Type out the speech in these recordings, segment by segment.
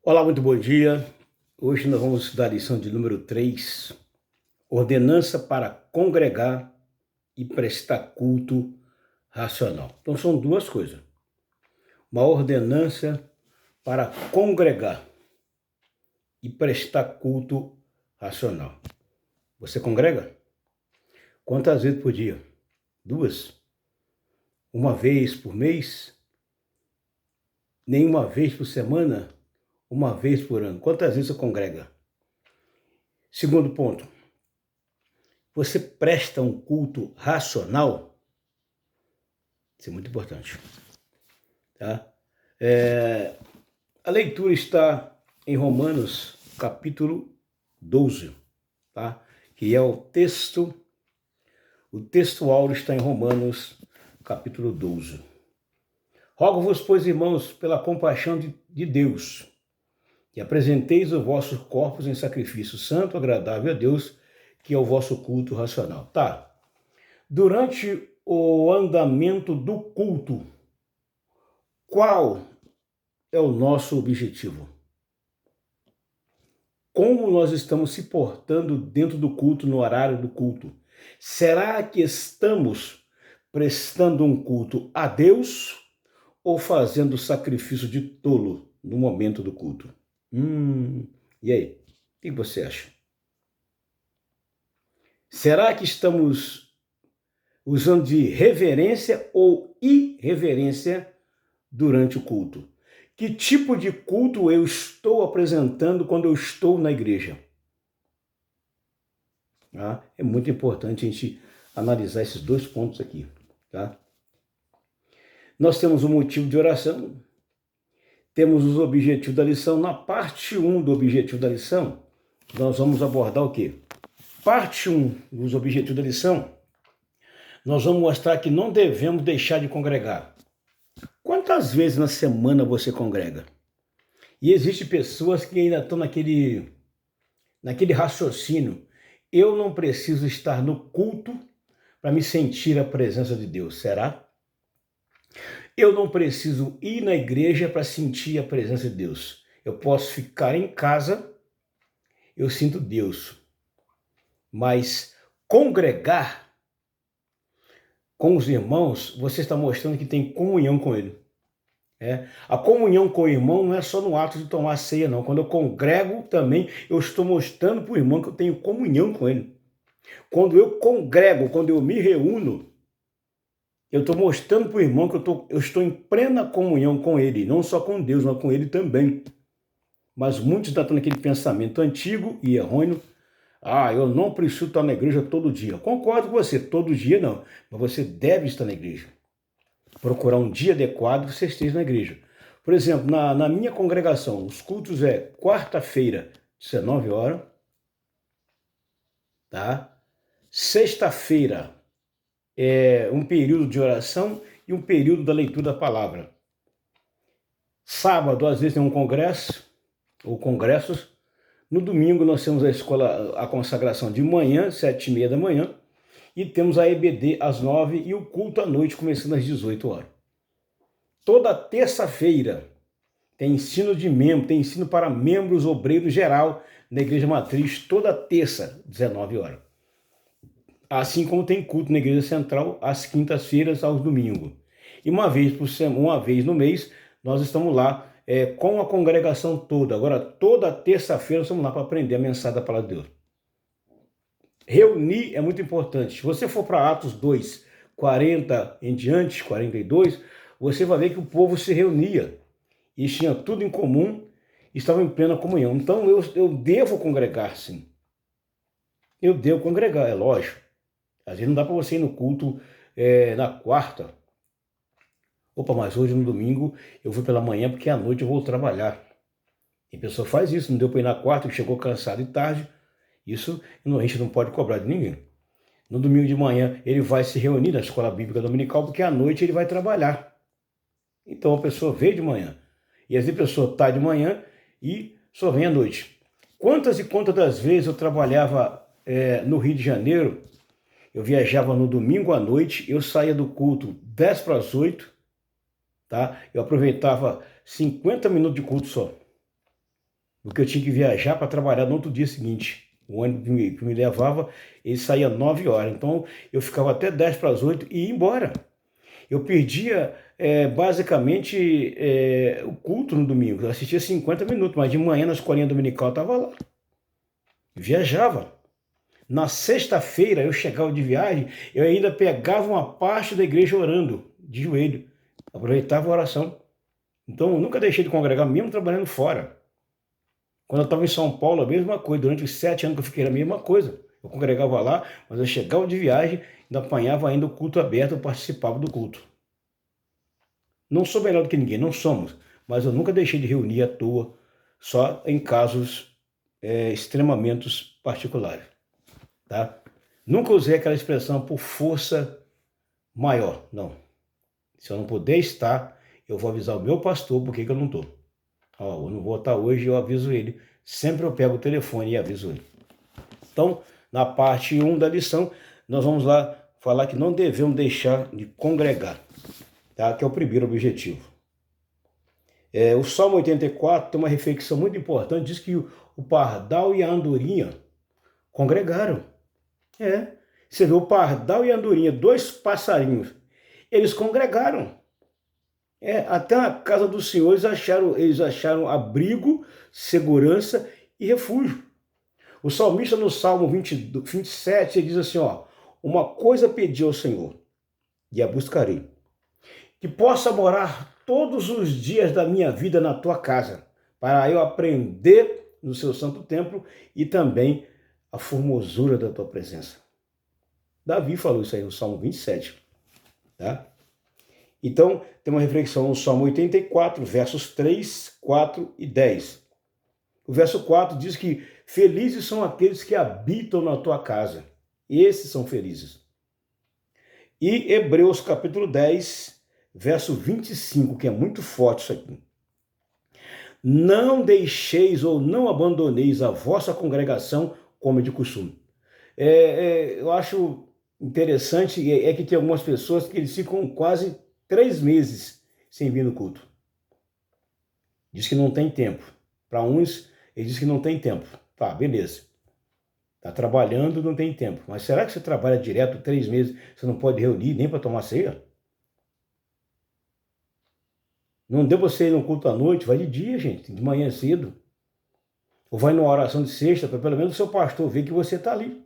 Olá, muito bom dia. Hoje nós vamos estudar a lição de número 3, ordenança para congregar e prestar culto racional. Então são duas coisas. Uma ordenança para congregar e prestar culto racional. Você congrega? Quantas vezes por dia? Duas? Uma vez por mês? Nenhuma vez por semana? Uma vez por ano? Quantas vezes você congrega? Segundo ponto. Você presta um culto racional? Isso é muito importante. Tá? A leitura está em Romanos, capítulo 12, tá? Que é o texto áureo está em Romanos, capítulo 12. Rogo-vos, pois, irmãos, pela compaixão de Deus, que apresenteis os vossos corpos em sacrifício santo, agradável a Deus, que é o vosso culto racional. Tá? Durante o andamento do culto, qual é o nosso objetivo? Como nós estamos se portando dentro do culto, no horário do culto? Será que estamos prestando um culto a Deus ou fazendo sacrifício de tolo no momento do culto? E aí? O que você acha? Será que estamos usando de reverência ou irreverência durante o culto? Que tipo de culto eu estou apresentando quando eu estou na igreja? Tá? É muito importante a gente analisar esses dois pontos aqui. Tá? Nós temos um motivo de oração, temos os objetivos da lição. Na parte 1 do objetivo da lição, nós vamos abordar o quê? Parte 1 dos objetivos da lição, nós vamos mostrar que não devemos deixar de congregar. Quantas vezes na semana você congrega? E existem pessoas que ainda estão naquele raciocínio. Eu não preciso estar no culto para me sentir a presença de Deus. Será? Eu não preciso ir na igreja para sentir a presença de Deus. Eu posso ficar em casa, eu sinto Deus. Mas congregar com os irmãos, você está mostrando que tem comunhão com Ele. A comunhão com o irmão não é só no ato de tomar ceia, não. Quando eu congrego também, eu estou mostrando para o irmão que eu tenho comunhão com ele. Quando eu congrego, quando eu me reúno, eu estou mostrando para o irmão que eu estou em plena comunhão com ele, não só com Deus, mas com ele também. Mas muitos estão naquele pensamento antigo e errôneo. Eu não preciso estar na igreja todo dia. Concordo com você, todo dia não, mas você deve estar na igreja. Procurar um dia adequado que você esteja na igreja. Por exemplo, na minha congregação, os cultos é quarta-feira, 19 horas, tá? Sexta-feira é um período de oração e um período da leitura da palavra. Sábado, às vezes, tem um congresso, ou congressos. No domingo, nós temos a consagração de manhã, 7h30 da manhã, e temos a EBD às 9 e o culto à noite, começando às 18 horas. Toda terça-feira tem ensino de membro, tem ensino para membros obreiros geral na Igreja Matriz, toda terça, 19 horas. Assim como tem culto na Igreja Central, às quintas-feiras, aos domingos. E uma vez no mês, nós estamos lá com a congregação toda. Agora, toda terça-feira, nós estamos lá para aprender a mensagem da Palavra de Deus. Reunir é muito importante. Se você for para Atos 2, 40 em diante, 42, você vai ver que o povo se reunia e tinha tudo em comum, estavam em plena comunhão. Então eu devo congregar, sim. Eu devo congregar, é lógico. Às vezes não dá para você ir no culto na quarta. Mas hoje no domingo eu vou pela manhã porque à noite eu vou trabalhar. E a pessoa faz isso, não deu para ir na quarta, chegou cansado e tarde. Isso a gente não pode cobrar de ninguém. No domingo de manhã ele vai se reunir na escola bíblica dominical porque à noite ele vai trabalhar. Então a pessoa veio de manhã. E às vezes a pessoa está de manhã e só vem à noite. Quantas e quantas das vezes eu trabalhava no Rio de Janeiro, eu viajava no domingo à noite, eu saía do culto 10 para as 8, tá? Eu aproveitava 50 minutos de culto só. porque eu tinha que viajar para trabalhar no outro dia seguinte. O ônibus que me levava, ele saía 9 horas. Então, eu ficava até 10 para as 8 e ia embora. Eu perdia, basicamente, o culto no domingo. Eu assistia 50 minutos, mas de manhã, na escolinha dominical, eu estava lá. Viajava. Na sexta-feira, eu chegava de viagem, eu ainda pegava uma parte da igreja orando, de joelho. Aproveitava a oração. Então, eu nunca deixei de congregar, mesmo trabalhando fora. Quando eu estava em São Paulo, a mesma coisa. Durante os 7 anos que eu fiquei, a mesma coisa. Eu congregava lá, mas eu chegava de viagem, ainda apanhava ainda o culto aberto, eu participava do culto. Não sou melhor do que ninguém, não somos. Mas eu nunca deixei de reunir à toa, só em casos extremamente particulares. Tá? Nunca usei aquela expressão por força maior, não. Se eu não puder estar, eu vou avisar o meu pastor por que eu não estou. Eu não vou estar hoje, eu aviso ele. Sempre eu pego o telefone e aviso ele. Então, na parte 1 da lição, nós vamos lá falar que não devemos deixar de congregar, tá? Que é o primeiro objetivo. O Salmo 84 tem uma reflexão muito importante, diz que o pardal e a andorinha congregaram. Você vê o pardal e a andorinha, 2 passarinhos, eles congregaram. Até na casa do Senhor eles acharam abrigo, segurança e refúgio. O salmista no Salmo 27, ele diz assim, uma coisa pedi ao Senhor, e a buscarei, que possa morar todos os dias da minha vida na tua casa, para eu aprender no seu santo templo e também a formosura da tua presença. Davi falou isso aí no Salmo 27, tá? Então, tem uma reflexão no Salmo 84, versos 3, 4 e 10. O verso 4 diz que felizes são aqueles que habitam na tua casa. Esses são felizes. E Hebreus capítulo 10, verso 25, que é muito forte isso aqui. Não deixeis ou não abandoneis a vossa congregação como é de costume. Eu acho interessante que tem algumas pessoas que eles ficam quase 3 meses sem vir no culto. Diz que não tem tempo. Para uns, ele diz que não tem tempo. Tá, beleza. Está trabalhando, não tem tempo. Mas será que você trabalha direto 3 meses, você não pode reunir nem para tomar ceia? Não deu você ir no culto à noite? Vai de dia, gente, de manhã cedo. Ou vai numa oração de sexta, para pelo menos o seu pastor ver que você está ali.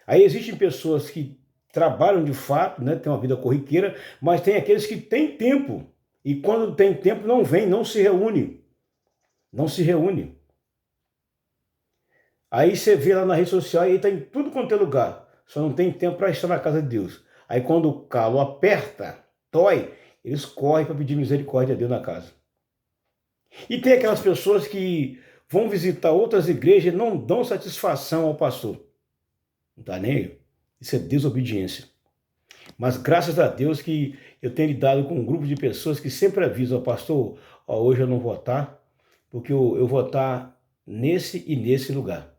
Aí existem pessoas que trabalham de fato, né, tem uma vida corriqueira, mas tem aqueles que têm tempo. E quando tem tempo não vem, não se reúne. Não se reúne. Aí você vê lá na rede social e está em tudo quanto é lugar. Só não tem tempo para estar na casa de Deus. Aí quando o calo aperta, dói, eles correm para pedir misericórdia a Deus na casa. E tem aquelas pessoas que vão visitar outras igrejas e não dão satisfação ao pastor. Não está nem aí. Isso é desobediência. Mas graças a Deus que eu tenho lidado com um grupo de pessoas que sempre avisam ao pastor, hoje eu não vou estar, porque eu vou estar nesse e nesse lugar.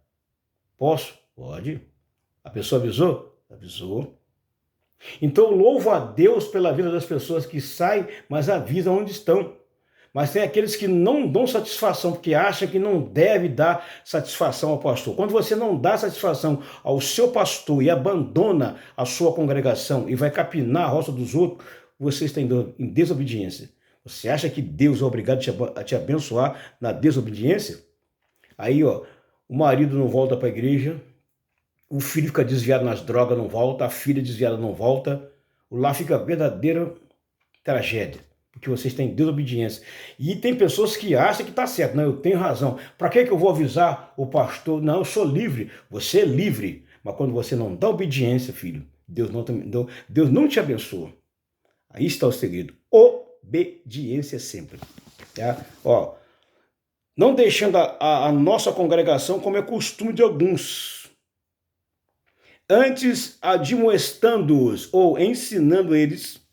Posso? Pode. A pessoa avisou? Avisou. Então louvo a Deus pela vida das pessoas que saem, mas avisam onde estão. Mas tem aqueles que não dão satisfação, porque acham que não deve dar satisfação ao pastor. Quando você não dá satisfação ao seu pastor e abandona a sua congregação e vai capinar a roça dos outros, você está em desobediência. Você acha que Deus é obrigado a te abençoar na desobediência? Aí, o marido não volta para a igreja, o filho fica desviado nas drogas, não volta, a filha desviada não volta, o lar fica verdadeira tragédia. Porque vocês têm desobediência. E tem pessoas que acham que está certo. Não, eu tenho razão. Para que eu vou avisar o pastor? Não, eu sou livre. Você é livre. Mas quando você não dá obediência, filho, Deus não te abençoa. Aí está o segredo. Obediência sempre. Tá? Não deixando a nossa congregação como é costume de alguns. Antes admoestando-os ou ensinando eles,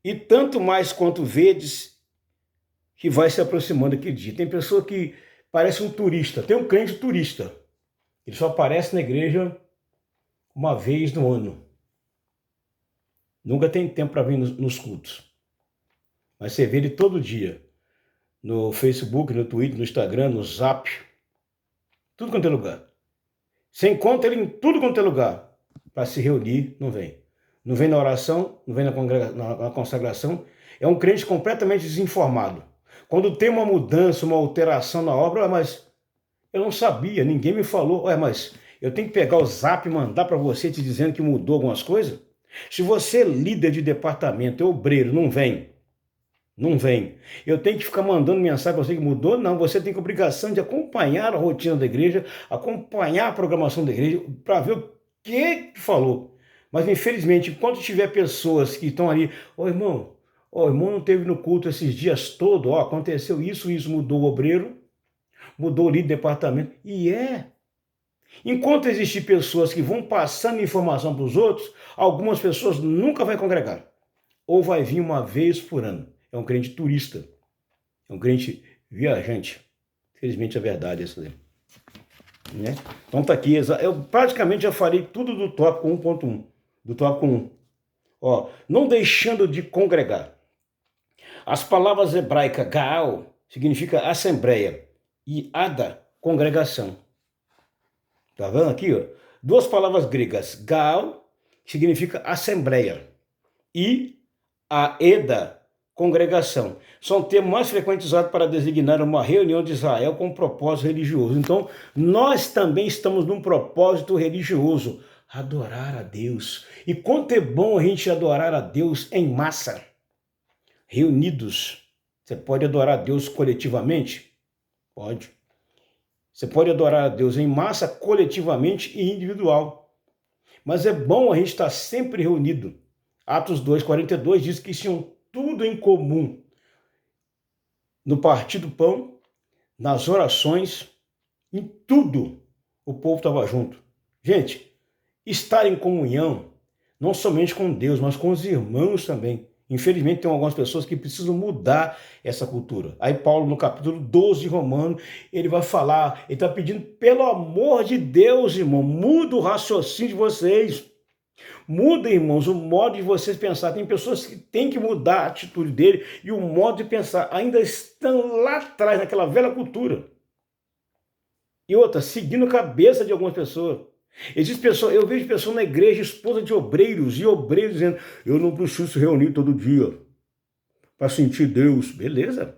e tanto mais quanto vedes que vai se aproximando aquele dia. Tem pessoa que parece um turista, tem um crente turista. Ele só aparece na igreja uma vez no ano. Nunca tem tempo para vir nos cultos. Mas você vê ele todo dia. no Facebook, no Twitter, no Instagram, no Zap, tudo quanto é lugar. Você encontra ele em tudo quanto é lugar. Para se reunir, não vem. Não vem na oração, não vem na consagração. É um crente completamente desinformado. Quando tem uma mudança, uma alteração na obra, mas eu não sabia, ninguém me falou. Mas eu tenho que pegar o Zap e mandar para você te dizendo que mudou algumas coisas? Se você é líder de departamento, é obreiro, não vem. Não vem. Eu tenho que ficar mandando mensagem para você que mudou? Não, você tem a obrigação de acompanhar a rotina da igreja, acompanhar a programação da igreja, para ver o que falou. Mas, infelizmente, enquanto tiver pessoas que estão ali, ô irmão não teve no culto esses dias todos, aconteceu isso, mudou o obreiro, mudou o líder de departamento. Enquanto existir pessoas que vão passando informação para os outros, algumas pessoas nunca vão congregar. Ou vai vir uma vez por ano. É um crente turista. É um crente viajante. Infelizmente é verdade isso aí. Né? Então tá aqui. Eu praticamente já falei tudo do tópico 1.1. Do tópico 1. Não deixando de congregar. As palavras hebraicas Gaal significa assembleia e Ada, congregação. Tá vendo aqui? Duas palavras gregas. Gaal significa assembleia e Aeda, congregação. São termos mais frequentes usados para designar uma reunião de Israel com um propósito religioso. Então, nós também estamos num propósito religioso, adorar a Deus. E quanto é bom a gente adorar a Deus em massa, reunidos. Você pode adorar a Deus coletivamente? Pode. Você pode adorar a Deus em massa, coletivamente e individual. Mas é bom a gente estar sempre reunido. Atos 2,42 diz que tinham tudo em comum. No partir do pão, nas orações, em tudo o povo estava junto. Gente, estar em comunhão, não somente com Deus, mas com os irmãos também. Infelizmente, tem algumas pessoas que precisam mudar essa cultura. Aí Paulo, no capítulo 12 de Romanos, ele vai falar, ele está pedindo, pelo amor de Deus, irmão, muda o raciocínio de vocês. Muda, irmãos, o modo de vocês pensar. Tem pessoas que têm que mudar a atitude dele e o modo de pensar. Ainda estão lá atrás, naquela velha cultura. E outra, seguindo a cabeça de algumas pessoas. Existe pessoas, eu vejo pessoas na igreja, esposa de obreiros, e obreiros dizendo, eu não preciso se reunir todo dia para sentir Deus. Beleza.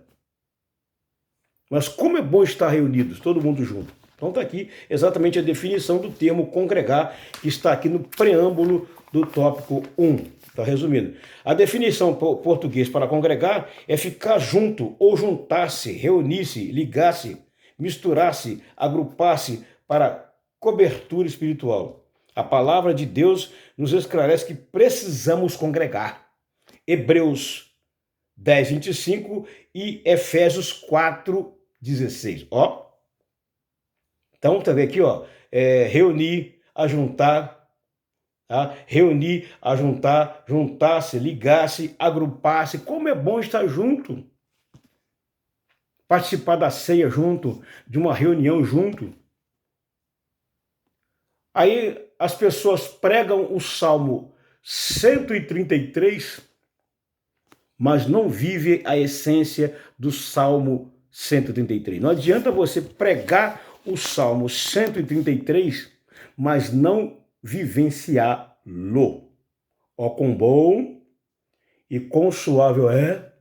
Mas como é bom estar reunidos, todo mundo junto. Então está aqui exatamente a definição do termo congregar, que está aqui no preâmbulo do tópico 1. Está resumindo. A definição português para congregar é ficar junto ou juntar-se, reunir-se, ligar-se, misturar-se, agrupar-se para cobertura espiritual. A palavra de Deus nos esclarece que precisamos congregar. Hebreus 10:25 e Efésios 4:16. Então, tá vendo aqui, reunir, ajuntar, tá? Reunir, ajuntar, juntar-se, ligar-se, agrupar-se. Como é bom estar junto. Participar da ceia junto, de uma reunião junto. Aí as pessoas pregam o Salmo 133, mas não vivem a essência do Salmo 133. Não adianta você pregar o Salmo 133, mas não vivenciá-lo. Quão bom e quão suave é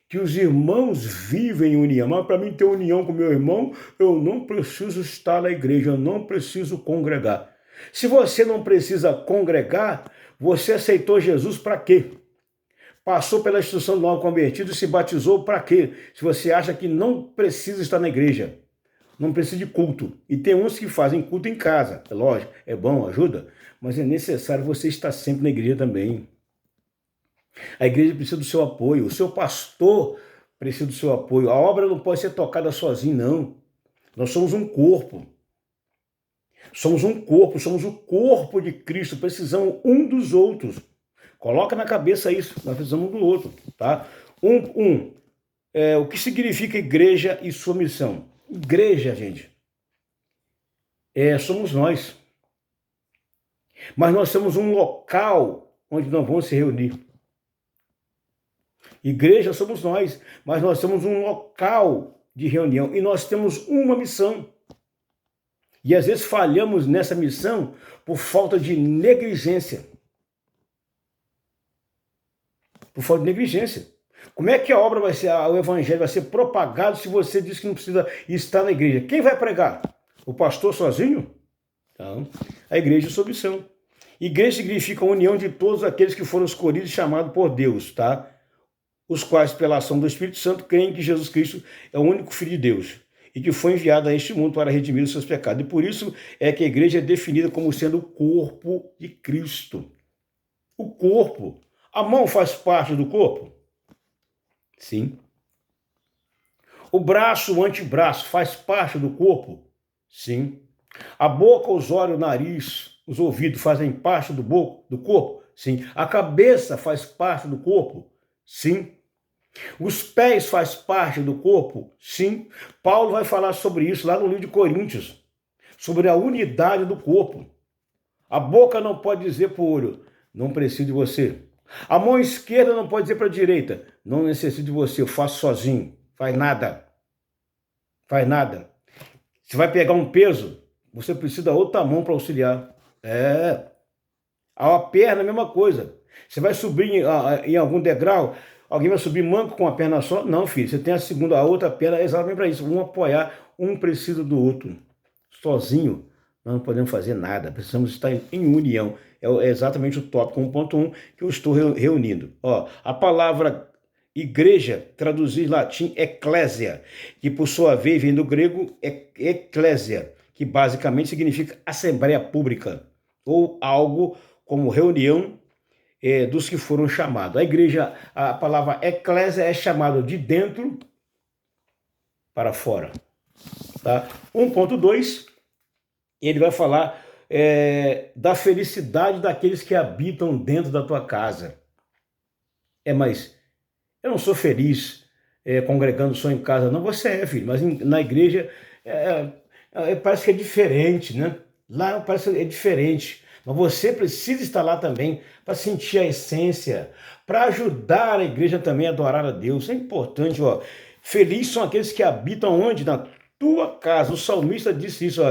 que os irmãos vivem em união. Mas para mim ter união com meu irmão, eu não preciso estar na igreja, eu não preciso congregar. Se você não precisa congregar, você aceitou Jesus para quê? Passou pela instrução do novo convertido e se batizou para quê? Se você acha que não precisa estar na igreja, não precisa de culto. E tem uns que fazem culto em casa, é lógico, é bom, ajuda, mas é necessário você estar sempre na igreja também. A igreja precisa do seu apoio, o seu pastor precisa do seu apoio. A obra não pode ser tocada sozinho, não. Nós somos um corpo. Somos um corpo, somos o corpo de Cristo, precisamos um dos outros. Coloca na cabeça isso, nós precisamos um do outro, tá? O que significa igreja e sua missão? Igreja, gente, somos nós. Mas nós temos um local onde nós vamos se reunir. Igreja somos nós, mas nós somos um local de reunião e nós temos uma missão. E às vezes falhamos nessa missão por falta de negligência. Por falta de negligência. Como é que a obra vai ser, o evangelho vai ser propagado se você diz que não precisa estar na igreja? Quem vai pregar? O pastor sozinho? Não. A igreja é sua missão. Igreja significa a união de todos aqueles que foram escolhidos e chamados por Deus, tá? Os quais, pela ação do Espírito Santo, creem que Jesus Cristo é o único Filho de Deus e que foi enviado a este mundo para redimir os seus pecados. E por isso é que a igreja é definida como sendo o corpo de Cristo. O corpo. A mão faz parte do corpo? Sim. O braço, o antebraço, faz parte do corpo? Sim. A boca, os olhos, o nariz, os ouvidos fazem parte do corpo? Sim. A cabeça faz parte do corpo? Sim. Os pés faz parte do corpo? Sim. Paulo vai falar sobre isso lá no livro de Coríntios, sobre a unidade do corpo. A boca não pode dizer para o olho, não preciso de você. A mão esquerda não pode dizer para a direita, não necessito de você, eu faço sozinho. Faz nada. Faz nada. Você vai pegar um peso, você precisa da outra mão para auxiliar. A perna, a mesma coisa. Você vai subir em algum degrau, alguém vai subir manco com a perna só? Não, filho, você tem a outra perna exatamente para isso. Um apoiar, um precisa do outro. Sozinho, nós não podemos fazer nada, precisamos estar em união. É exatamente o tópico 1.1 que eu estou reunindo. A palavra igreja, traduzir em latim, eclésia, que por sua vez vem do grego eclésia, que basicamente significa assembleia pública, ou algo como reunião dos que foram chamados. A igreja, a palavra eclésia é chamada de dentro para fora. Tá? 1.2, ele vai falar da felicidade daqueles que habitam dentro da tua casa. Mas eu não sou feliz congregando só em casa, não. Você é, filho, mas na igreja parece que é diferente, né? Lá parece que é diferente. Mas você precisa estar lá também para sentir a essência, para ajudar a igreja também a adorar a Deus. É importante, Felizes são aqueles que habitam onde? Na tua casa. O salmista disse isso,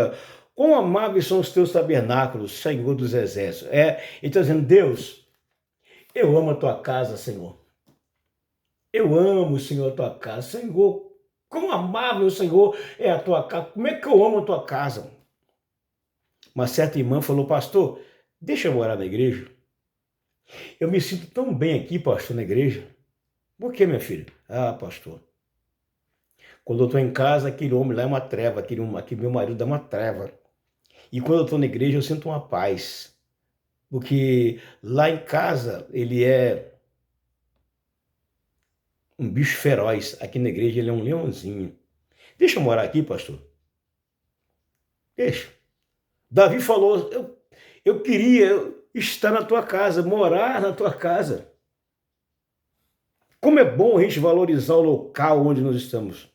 quão amáveis são os teus tabernáculos, Senhor dos exércitos. Ele está dizendo, Deus, eu amo a tua casa, Senhor. Eu amo, Senhor, a tua casa. Senhor, quão amável, Senhor, é a tua casa. Como é que eu amo a tua casa? Uma certa irmã falou, pastor, deixa eu morar na igreja. Eu me sinto tão bem aqui, pastor, na igreja. Por que, minha filha? Pastor, quando eu estou em casa, aquele homem lá é uma treva, aquele meu marido é uma treva. E quando eu estou na igreja, eu sinto uma paz. Porque lá em casa, ele é um bicho feroz. Aqui na igreja, ele é um leãozinho. Deixa eu morar aqui, pastor. Deixa. Davi falou, eu queria estar na tua casa, morar na tua casa. Como é bom a gente valorizar o local onde nós estamos.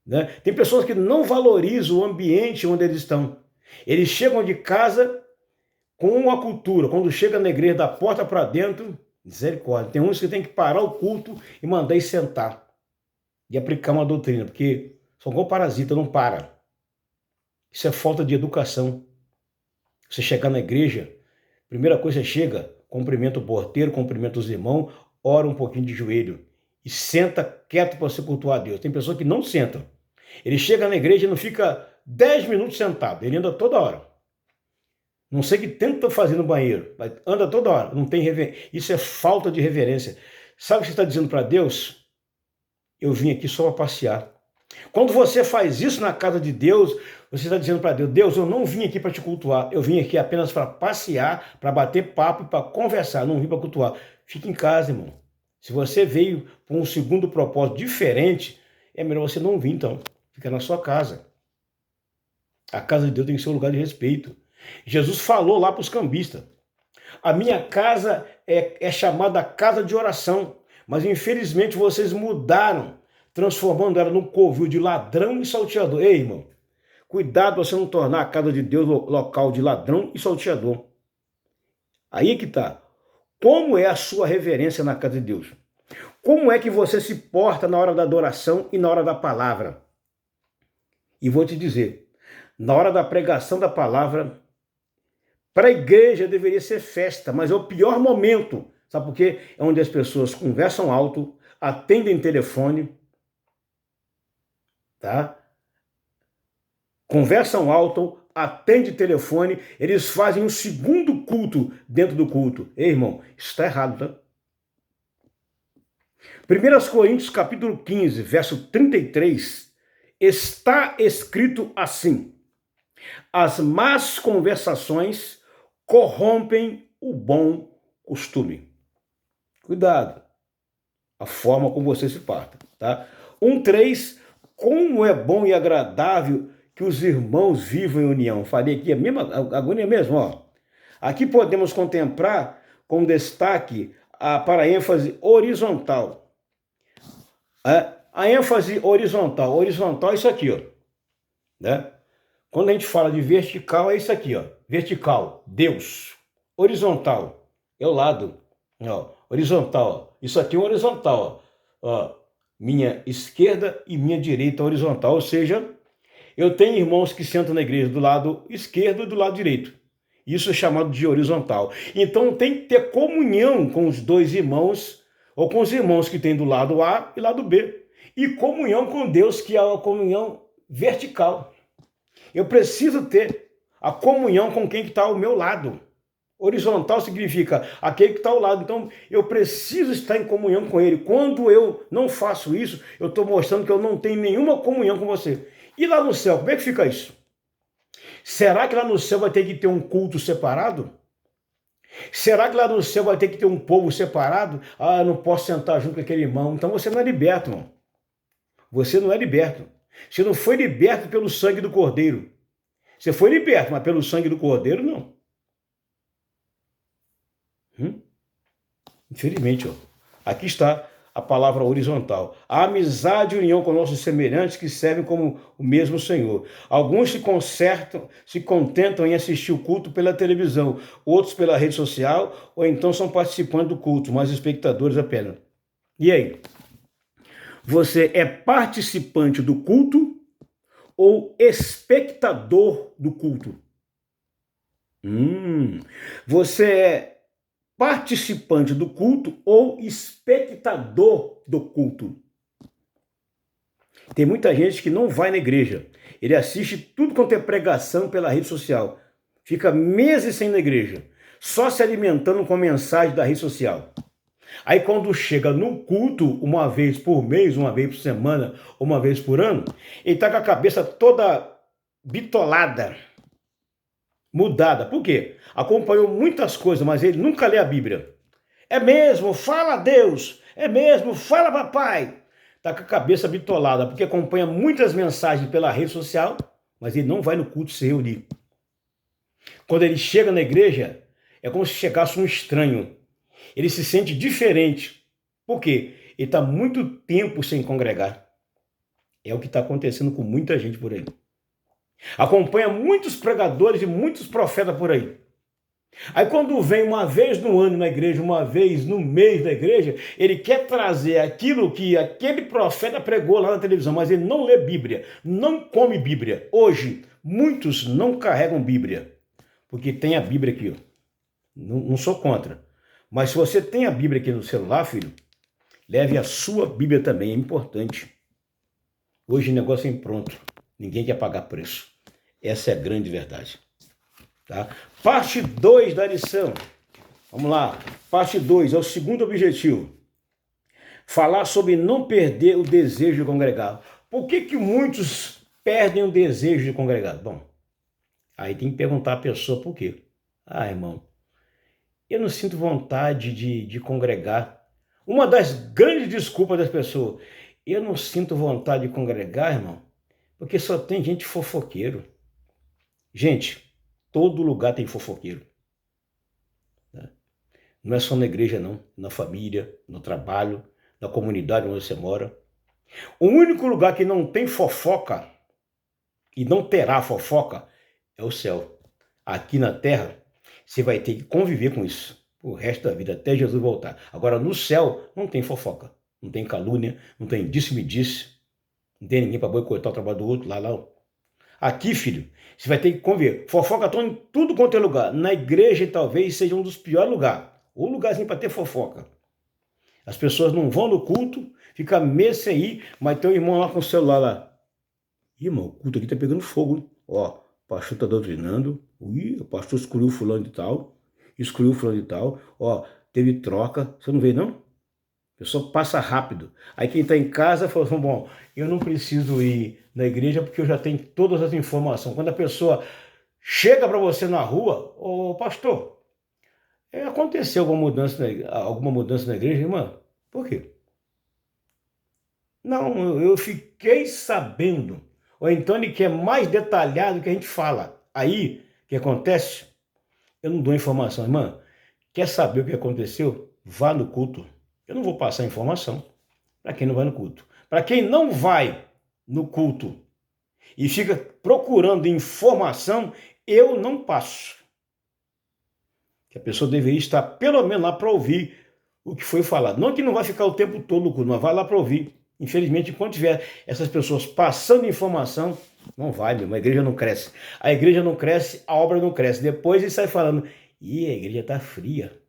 Né? Tem pessoas que não valorizam o ambiente onde eles estão. Eles chegam de casa com uma cultura. Quando chega na igreja, da porta para dentro, misericórdia. Tem uns que tem que parar o culto e mandar ir sentar. E aplicar uma doutrina, porque são igual parasita, não para. Isso é falta de educação. Você chegar na igreja, primeira coisa, você chega, cumprimenta o porteiro, cumprimenta os irmãos, ora um pouquinho de joelho e senta quieto para você cultuar a Deus. Tem pessoas que não sentam. Ele chega na igreja e não fica 10 minutos sentado, ele anda toda hora. Não sei o que tenta fazer no banheiro, mas anda toda hora, não tem reverência. Isso é falta de reverência. Sabe o que você está dizendo para Deus? Eu vim aqui só para passear. Quando você faz isso na casa de Deus, você está dizendo para Deus, Deus, eu não vim aqui para te cultuar, eu vim aqui apenas para passear, para bater papo e para conversar, não vim para cultuar. Fique em casa, irmão. Se você veio com um segundo propósito diferente, é melhor você não vir, então. Fica na sua casa. A casa de Deus tem que ser um lugar de respeito. Jesus falou lá para os cambistas, a minha casa é chamada casa de oração, mas infelizmente vocês mudaram, transformando ela num covil de ladrão e salteador. Ei, irmão, cuidado para você não tornar a casa de Deus local de ladrão e salteador. Aí que está. Como é a sua reverência na casa de Deus? Como é que você se porta na hora da adoração e na hora da palavra? E vou te dizer, na hora da pregação da palavra, para a igreja deveria ser festa, mas é o pior momento. Sabe por quê? É onde as pessoas conversam alto, atendem telefone, tá? Conversam alto, atendem telefone, eles fazem um segundo culto dentro do culto. Ei, irmão, isso está errado, tá? 1 Coríntios capítulo 15, verso 33, está escrito assim: as más conversações corrompem o bom costume. Cuidado, a forma como você se porta, tá? 1:3, como é bom e agradável que os irmãos vivam em união. Falei aqui a mesma agonia mesmo, ó. Aqui podemos contemplar com destaque para a ênfase horizontal. A ênfase horizontal. Horizontal é isso aqui, ó. Né? Quando a gente fala de vertical, é isso aqui, ó. Vertical, Deus. Horizontal, é o lado. Ó. Horizontal, ó. Isso aqui é um horizontal, ó. Ó. Minha esquerda e minha direita horizontal. Ou seja, eu tenho irmãos que sentam na igreja do lado esquerdo e do lado direito. Isso é chamado de horizontal. Então tem que ter comunhão com os dois irmãos, ou com os irmãos que tem do lado A e lado B. E comunhão com Deus, que é a comunhão vertical. Eu preciso ter a comunhão com quem está ao meu lado. Horizontal significa aquele que está ao lado. Então, eu preciso estar em comunhão com ele. Quando eu não faço isso, eu estou mostrando que eu não tenho nenhuma comunhão com você. E lá no céu, como é que fica isso? Será que lá no céu vai ter que ter um culto separado? Será que lá no céu vai ter que ter um povo separado? Ah, eu não posso sentar junto com aquele irmão. Então você não é liberto, irmão. Você não é liberto. Você não foi liberto pelo sangue do Cordeiro. Você foi liberto, mas pelo sangue do Cordeiro, não. Infelizmente, ó. Aqui está a palavra horizontal. A amizade e união com nossos semelhantes que servem como o mesmo Senhor. Alguns se contentam em assistir o culto pela televisão, outros pela rede social, ou então são participantes do culto, mas espectadores apenas. E aí? Você é participante do culto ou espectador do culto? Você é participante do culto ou espectador do culto? Tem muita gente que não vai na igreja. Ele assiste tudo quanto é pregação pela rede social. Fica meses sem ir na igreja, só se alimentando com mensagem da rede social. Aí quando chega no culto, uma vez por mês, uma vez por semana, uma vez por ano, ele está com a cabeça toda bitolada, mudada. Por quê? Acompanhou muitas coisas, mas ele nunca lê a Bíblia. É mesmo, fala a Deus. É mesmo, fala papai. Está com a cabeça bitolada, porque acompanha muitas mensagens pela rede social, mas ele não vai no culto se reunir. Quando ele chega na igreja, é como se chegasse um estranho. Ele se sente diferente. Por quê? Ele está muito tempo sem congregar. É o que está acontecendo com muita gente por aí. Acompanha muitos pregadores e muitos profetas por aí. Aí quando vem uma vez no ano na igreja, uma vez no mês da igreja, ele quer trazer aquilo que aquele profeta pregou lá na televisão, mas ele não lê Bíblia, não come Bíblia. Hoje, muitos não carregam Bíblia, porque tem a Bíblia aqui, ó. Não sou contra. Mas se você tem a Bíblia aqui no celular, filho, leve a sua Bíblia também, é importante. Hoje o negócio é pronto, ninguém quer pagar preço. Essa é a grande verdade. Tá? Parte 2 da lição. Vamos lá. Parte 2 é o segundo objetivo. Falar sobre não perder o desejo de congregar. Por que muitos perdem o desejo de congregar? Bom, aí tem que perguntar à pessoa por quê. Ah, irmão, eu não sinto vontade de congregar. Uma das grandes desculpas das pessoas. Eu não sinto vontade de congregar, irmão, porque só tem gente fofoqueiro. Gente, todo lugar tem fofoqueiro. Não é só na igreja, não. Na família, no trabalho, na comunidade onde você mora. O único lugar que não tem fofoca, e não terá fofoca, é o céu. Aqui na terra, você vai ter que conviver com isso o resto da vida, até Jesus voltar. Agora, no céu, não tem fofoca. não tem calúnia, não tem disse-me-disse, não tem ninguém para boicotar o trabalho do outro, lá. Aqui, filho, você vai ter que conviver. Fofoca estão em tudo quanto é lugar. Na igreja talvez seja um dos piores lugares. Ou lugarzinho para ter fofoca. As pessoas não vão no culto, fica mês sem ir, mas tem um irmão lá com o celular lá. Irmão, o culto aqui tá pegando fogo, hein? Ó, o pastor tá doutrinando. Ui, o pastor excluiu fulano de tal. Excluiu fulano de tal. Ó, teve troca. Você não vê, não? A pessoa passa rápido. Aí quem está em casa fala assim, bom, eu não preciso ir na igreja porque eu já tenho todas as informações. Quando a pessoa chega para você na rua, ô pastor, aconteceu alguma mudança na igreja, irmã? Por quê? Não, eu fiquei sabendo. Ou então ele quer mais detalhado que a gente fala. Aí, o que acontece? Eu não dou informação, irmã. Quer saber o que aconteceu? Vá no culto. Eu não vou passar informação para quem não vai no culto. Para quem não vai no culto e fica procurando informação, eu não passo. Que a pessoa deveria estar pelo menos lá para ouvir o que foi falado. Não que não vai ficar o tempo todo no culto, mas vai lá para ouvir. Infelizmente, enquanto tiver essas pessoas passando informação, não vai, meu irmão. A igreja não cresce. A igreja não cresce, a obra não cresce. Depois ele sai falando, e a igreja está fria.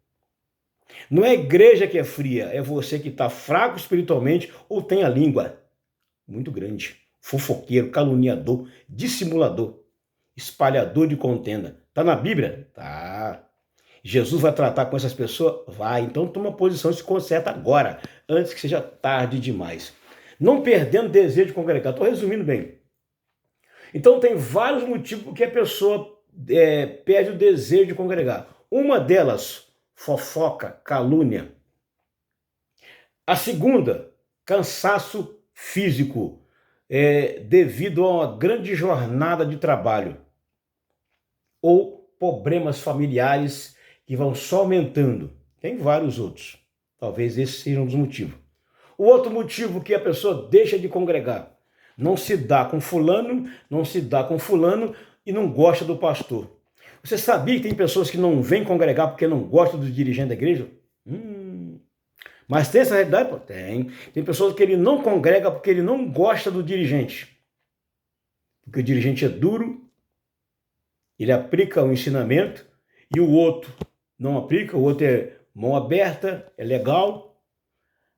Não é a igreja que é fria, é você que está fraco espiritualmente ou tem a língua muito grande. Fofoqueiro, caluniador, dissimulador, espalhador de contenda. Está na Bíblia? Tá. Jesus vai tratar com essas pessoas? Vai. Então toma posição e se conserta agora, antes que seja tarde demais. Não perdendo desejo de congregar. Estou resumindo bem. Então tem vários motivos por que a pessoa perde o desejo de congregar. Uma delas, fofoca, calúnia. A segunda, cansaço físico, devido a uma grande jornada de trabalho. Ou problemas familiares que vão só aumentando. Tem vários outros. Talvez esse seja um dos motivos. O outro motivo que a pessoa deixa de congregar. Não se dá com fulano, não se dá com fulano e não gosta do pastor. Você sabia que tem pessoas que não vêm congregar porque não gostam do dirigente da igreja? Mas tem essa realidade? Pô, tem. Tem pessoas que ele não congrega porque ele não gosta do dirigente. Porque o dirigente é duro, ele aplica o ensinamento e o outro não aplica, o outro é mão aberta, é legal.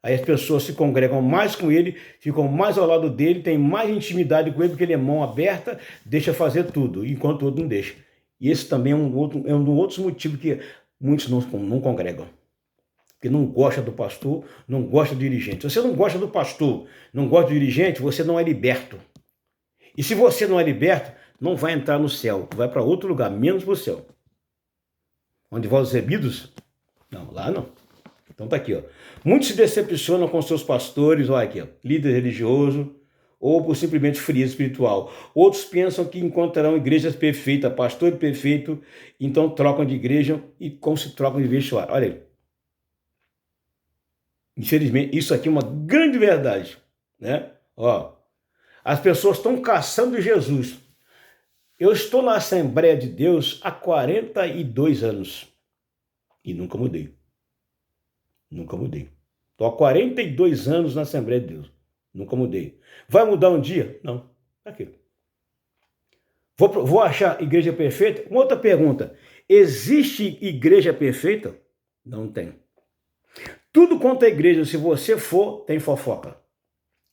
Aí as pessoas se congregam mais com ele, ficam mais ao lado dele, tem mais intimidade com ele porque ele é mão aberta, deixa fazer tudo, enquanto o outro não deixa. E esse também é um dos outros motivos que muitos não congregam. Porque não gosta do pastor, não gosta do dirigente. Se você não gosta do pastor, não gosta do dirigente, você não é liberto. E se você não é liberto, não vai entrar no céu, vai para outro lugar, menos para o céu. Onde vão os remidos? Não, lá não. Então tá aqui, ó. Muitos se decepcionam com seus pastores, olha aqui, ó, líder religioso, ou por simplesmente frieza espiritual. Outros pensam que encontrarão igrejas perfeitas, pastor perfeito, então trocam de igreja e como se trocam de vestuário. Olha aí. Infelizmente, isso aqui é uma grande verdade, né? Ó, as pessoas estão caçando Jesus. Eu estou na Assembleia de Deus há 42 anos e nunca mudei. Nunca mudei. Estou há 42 anos na Assembleia de Deus. Nunca mudei. Vai mudar um dia? Não. Aqui. Vou achar igreja perfeita? Uma outra pergunta. Existe igreja perfeita? Não tem. Tudo quanto é igreja, se você for, tem fofoca.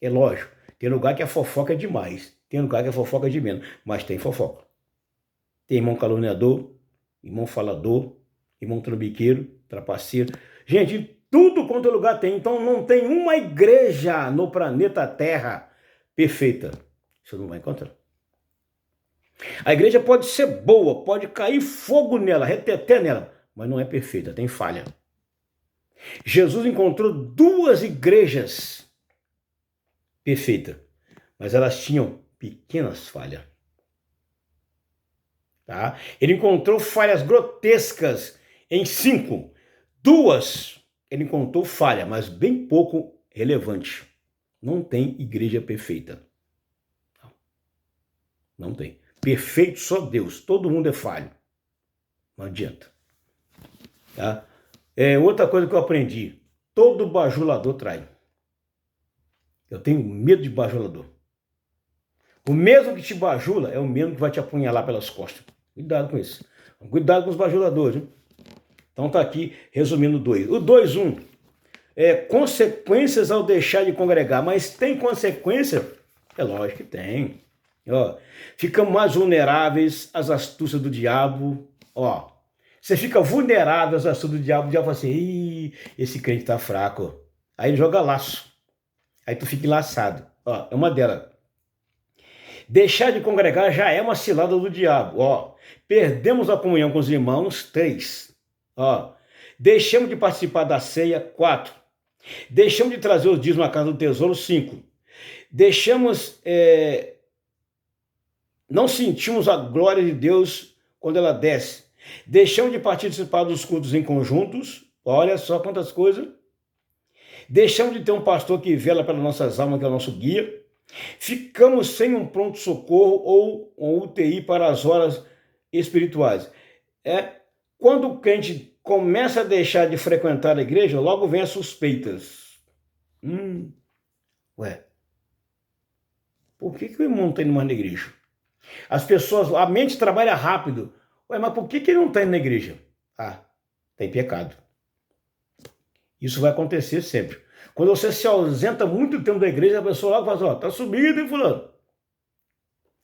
É lógico. Tem lugar que a fofoca é demais. Tem lugar que a fofoca é de menos. Mas tem fofoca. Tem irmão caluniador, irmão falador, irmão trambiqueiro, trapaceiro. Gente, tudo quanto é lugar tem. Então não tem uma igreja no planeta Terra perfeita. Você não vai encontrar. A igreja pode ser boa, pode cair fogo nela, reteté nela, mas não é perfeita, tem falha. Jesus encontrou duas igrejas perfeitas, mas elas tinham pequenas falhas. Tá? Ele encontrou falhas grotescas em 5. Duas, ele encontrou falha, mas bem pouco relevante. Não tem igreja perfeita. Não tem. Perfeito só Deus. Todo mundo é falho. Não adianta. Tá? Outra coisa que eu aprendi. Todo bajulador trai. Eu tenho medo de bajulador. O mesmo que te bajula é o mesmo que vai te apunhalar pelas costas. Cuidado com isso. Cuidado com os bajuladores. Hein? Então tá aqui, resumindo o 2. O 2.1 é consequências ao deixar de congregar. Mas tem consequência? É lógico que tem. Ó, ficamos mais vulneráveis às astúcias do diabo. Ó, você fica vulnerável às astúcias do diabo. O diabo fala assim, ih, esse crente tá fraco. Aí ele joga laço. Aí tu fica enlaçado. Ó, é uma delas. Deixar de congregar já é uma cilada do diabo. Ó, perdemos a comunhão com os irmãos. 3. Ó, deixamos de participar da ceia. 4. Deixamos de trazer os dízimos à casa do tesouro. 5. Deixamos, não sentimos a glória de Deus quando ela desce. Deixamos de participar dos cultos em conjuntos. Olha só quantas coisas. Deixamos de ter um pastor que vela pelas nossas almas, que é o nosso guia. Ficamos sem um pronto-socorro ou um UTI para as horas espirituais. Quando o crente começa a deixar de frequentar a igreja, logo vem as suspeitas. Por que o irmão não está indo mais na igreja? As pessoas, a mente trabalha rápido. Mas por que ele não está indo na igreja? Tem pecado. Isso vai acontecer sempre. Quando você se ausenta muito tempo da igreja, a pessoa logo fala assim, tá subido, hein, fulano?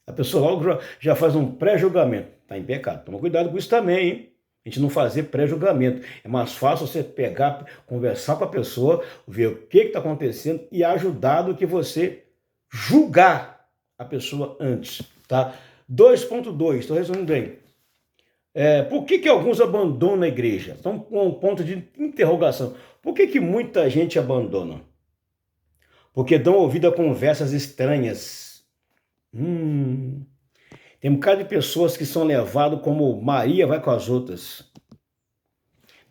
A pessoa logo já faz um pré-julgamento. Tá em pecado. Toma cuidado com isso também, hein? A gente não fazer pré-julgamento. É mais fácil você pegar, conversar com a pessoa, ver o que está acontecendo e ajudar do que você julgar a pessoa antes, tá? 2.2, estou resumindo bem. Por que alguns abandonam a igreja? Então, com um ponto de interrogação. Por que muita gente abandona? Porque dão ouvido a conversas estranhas. Tem um bocado de pessoas que são levadas como Maria vai com as outras.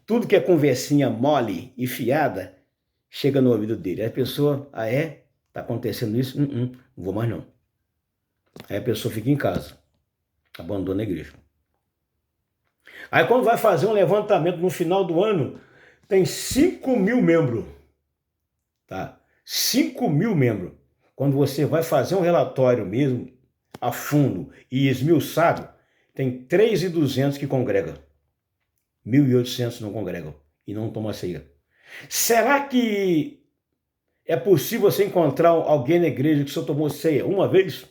Tudo que é conversinha mole e fiada, chega no ouvido dele. Aí a pessoa, tá acontecendo isso? Não vou mais não. Aí a pessoa fica em casa, abandona a igreja. Aí quando vai fazer um levantamento no final do ano, tem 5.000 membros, tá? 5.000 membros. Quando você vai fazer um relatório mesmo, a fundo e esmiuçado, tem 3.200 que congregam. 1.800 não congregam e não tomam ceia. Será que é possível você encontrar alguém na igreja que só tomou ceia uma vez?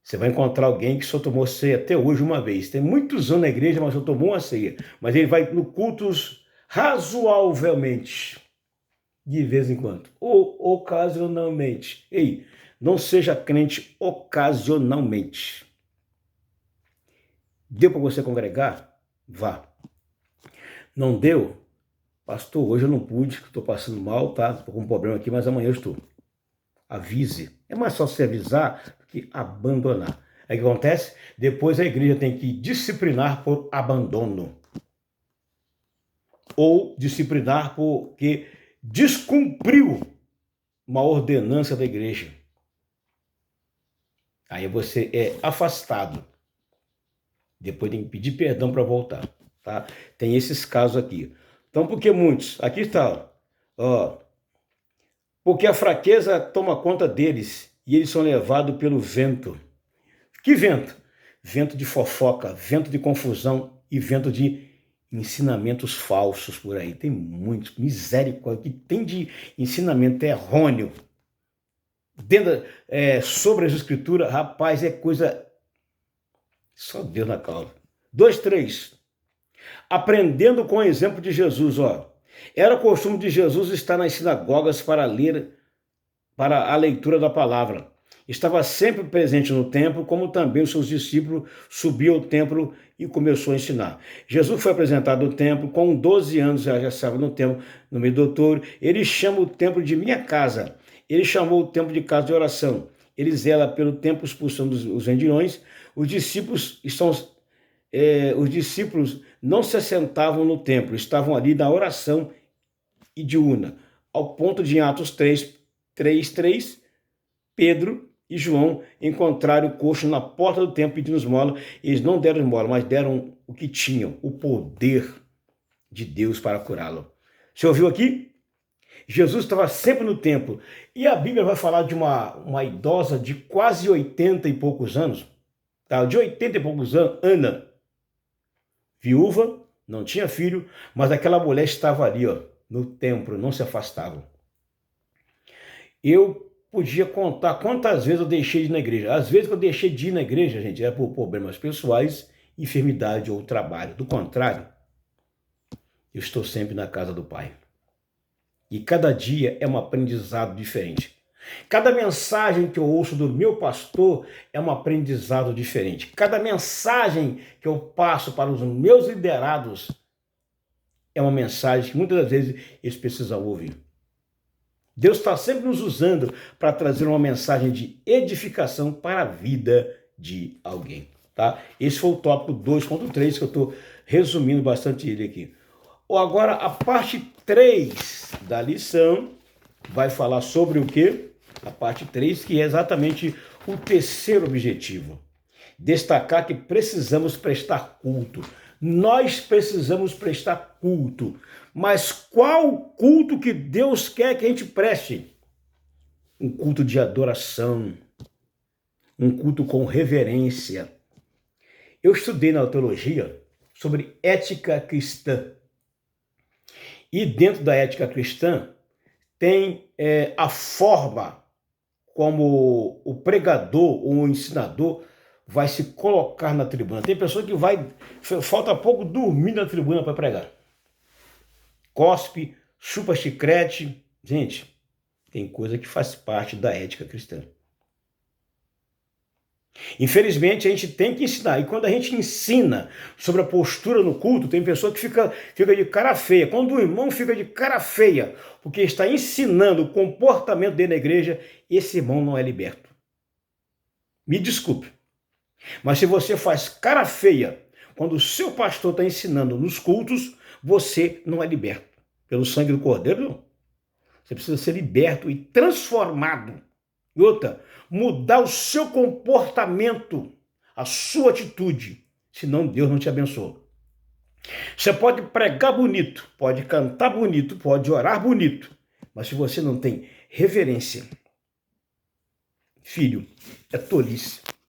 Você vai encontrar alguém que só tomou ceia até hoje uma vez. Tem muitos anos na igreja, mas só tomou uma ceia. Mas ele vai no cultos razoavelmente, de vez em quando, ou ocasionalmente. Ei, não seja crente ocasionalmente. Deu para você congregar? Vá. Não deu? Pastor, hoje eu não pude, estou passando mal, tá? Estou com um problema aqui, mas amanhã eu estou. Avise. É mais só se avisar do que abandonar. Aí o que acontece? Depois a igreja tem que disciplinar por abandono. Ou disciplinar porque descumpriu uma ordenança da igreja. Aí você é afastado. Depois tem que pedir perdão para voltar. Tá? Tem esses casos aqui. Então, porque muitos... Aqui está, ó. Porque a fraqueza toma conta deles e eles são levados pelo vento. Que vento? Vento de fofoca, vento de confusão e vento de ensinamentos falsos por aí. Tem muitos, misericórdia, que tem de ensinamento errôneo. Sobre as escrituras, rapaz, é coisa... Só Deus na causa. 2.3. Aprendendo com o exemplo de Jesus, ó. Era costume de Jesus estar nas sinagogas para a leitura da palavra. Estava sempre presente no templo, como também os seus discípulos subiam ao templo e começou a ensinar. Jesus foi apresentado no templo, com 12 anos já estava no templo, no meio do doutor. Ele chama o templo de minha casa. Ele chamou o templo de casa de oração. Ele zela pelo templo expulsando os vendilhões. Os discípulos não se assentavam no templo, estavam ali na oração e diurna, ao ponto de em Atos 3:3, Pedro e João encontraram o coxo na porta do templo pedindo esmola. Eles não deram esmola, mas deram o que tinham, o poder de Deus para curá-lo. Você ouviu aqui? Jesus estava sempre no templo. E a Bíblia vai falar de uma idosa de quase 80 e poucos anos, tá? De 80 e poucos anos, Ana, viúva, não tinha filho, mas aquela mulher estava ali, ó, no templo, não se afastava. Eu podia contar quantas vezes eu deixei de ir na igreja. Às vezes que eu deixei de ir na igreja, gente, era por problemas pessoais, enfermidade ou trabalho. Do contrário, eu estou sempre na casa do Pai. E cada dia é um aprendizado diferente. Cada mensagem que eu ouço do meu pastor é um aprendizado diferente. Cada mensagem que eu passo para os meus liderados é uma mensagem que muitas das vezes eles precisam ouvir. Deus está sempre nos usando para trazer uma mensagem de edificação para a vida de alguém. Tá? Esse foi o tópico 2.3, que eu estou resumindo bastante ele aqui. Agora, a parte 3 da lição vai falar sobre o quê? A parte 3, que é exatamente o terceiro objetivo. Destacar que precisamos prestar culto. Nós precisamos prestar culto. Mas qual culto que Deus quer que a gente preste? Um culto de adoração. Um culto com reverência. Eu estudei na teologia sobre ética cristã. E dentro da ética cristã tem a forma como o pregador ou o ensinador vai se colocar na tribuna. Tem pessoa que falta pouco dormir na tribuna para pregar. Cospe, chupa chiclete. Gente, tem coisa que faz parte da ética cristã. Infelizmente, a gente tem que ensinar. E quando a gente ensina sobre a postura no culto, tem pessoa que fica de cara feia. Quando o irmão fica de cara feia, porque está ensinando o comportamento dele na igreja, esse irmão não é liberto. Me desculpe. Mas se você faz cara feia quando o seu pastor está ensinando nos cultos, você não é liberto. Pelo sangue do Cordeiro, não. Você precisa ser liberto e transformado. E outra, mudar o seu comportamento, a sua atitude, senão Deus não te abençoa. Você pode pregar bonito, pode cantar bonito, pode orar bonito, mas se você não tem reverência, filho, é tolice.